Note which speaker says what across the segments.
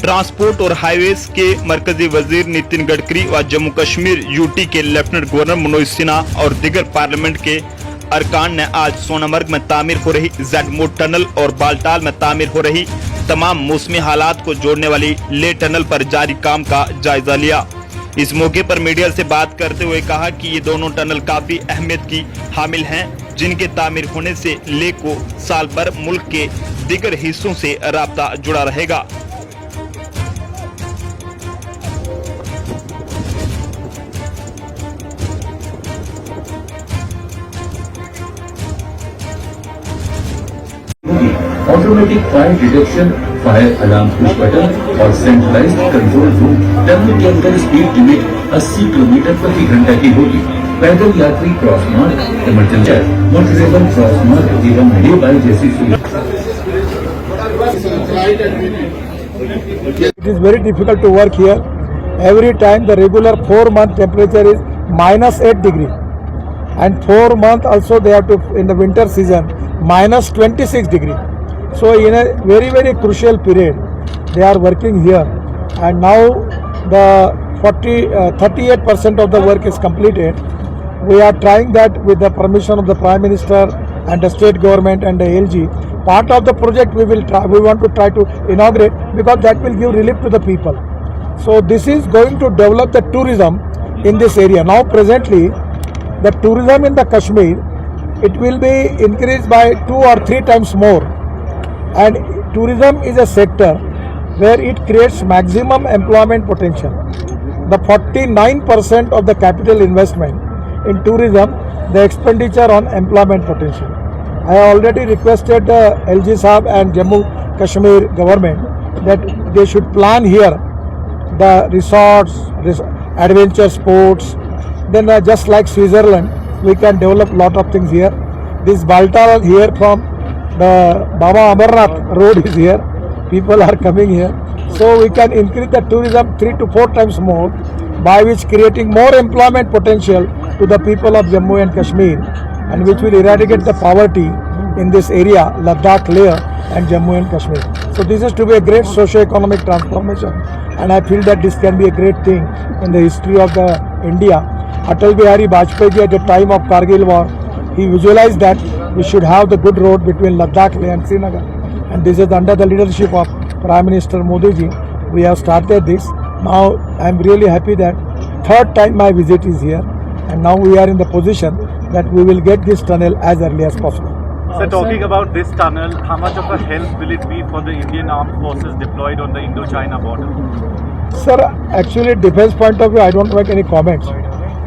Speaker 1: Transport और highways के मरकजी वजीर नितिन गडकरी व जम्मू कश्मीर यूटी के लेफ्टिनेंट गवर्नर मनोज सिन्हा और दीगर पार्लियामेंट के अरकान ने आज सोनामर्ग में तामीर हो रही जेडमो टनल और बालटाल में तामीर हो रही तमाम मौसमी हालात को जोड़ने वाली ले टनल पर जारी काम का जायजा लिया। इस मौके पर मीडिया से बात करते हुए कहा कि ये दोनों टनल काफी अहमियत की हामिल हैं, जिनके तामीर होने से ले को साल भर मुल्क के दीगर हिस्सों से राब्ता जुड़ा रहेगा।
Speaker 2: Automatic fire detection, fire alarm push button और सेंट्रलाइज्ड कंट्रोल रूम। टनल के अंदर स्पीड लिमिट 80 किलोमीटर प्रति घंटा की होगी। पैदल यात्री क्रॉस मार्ग, इमरजेंसी मोटरेबल क्रॉस मार्ग एवं वीडियो बाइक जैसी सुविधा।
Speaker 3: It is very difficult to work here. Every time the regular 4-month temperature is -8 degree, and 4 months also they have to in the winter season -26 degree. So in a very crucial period they are working here, and now the 38% of the work is completed. We are trying that with the permission of the Prime Minister and the state government and the LG. Part of the project we want to try to inaugurate, because that will give relief to the people. So this is going to develop the tourism in this area. Now presently the tourism in the Kashmir, it will be increased by 2 or 3 times more, and tourism is a sector where it creates maximum employment potential. The 49% of the capital investment in tourism, the expenditure on employment potential. I already requested the LG Sahab and Jammu Kashmir government that they should plan here the resorts, adventure sports. Then just like Switzerland, we can develop lot of things here. This Baltal here from the Baba Amarnath road is here. People are coming here. So we can increase the tourism 3 to 4 times more, by which creating more employment potential to the people of Jammu and Kashmir, and which will eradicate the poverty in this area, Ladakh, Leh and Jammu and Kashmir. So this is to be a great socio-economic transformation, and I feel that this can be a great thing in the history of the India. Atal Bihari Vajpayee at the time of Kargil war, he visualized that we should have the good road between Ladakh, Leh and Srinagar, and this is under the leadership of Prime Minister Modi ji. We have started this. Now I am really happy that 3rd time my visit is here, and now we are in the position that we will get this tunnel as early as possible.
Speaker 4: So talking about this tunnel, how much of a help will it be for the Indian armed forces deployed on the Indo-China border?
Speaker 3: Sir, actually defense point of view, I don't make any comments.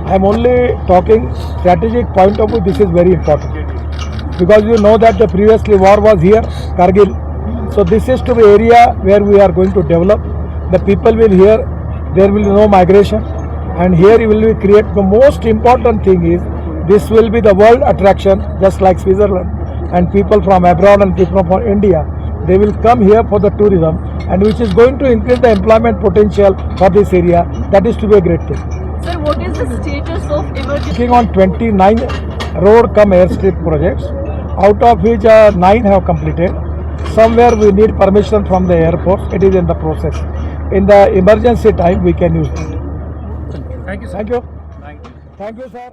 Speaker 3: I am only talking strategic point of view. This is very important, because you know that the previously war was here, Kargil. So this is to be area where we are going to develop. The people will here, there will be no migration, and here we will create. The most important thing is this will be the world attraction, just like Switzerland, and people from abroad and people from India, they will come here for the tourism, and which is going to increase the employment potential for this area. That is to be a great thing.
Speaker 5: Sir, what is the status of emergency?
Speaker 3: Working on 29 road cum airstrip projects, out of which 9 have completed. Somewhere we need permission from the Air Force. It is in the process. In the emergency time we can use it.
Speaker 4: Thank you, sir.
Speaker 3: Thank you.
Speaker 4: Thank you.
Speaker 3: Thank you, sir.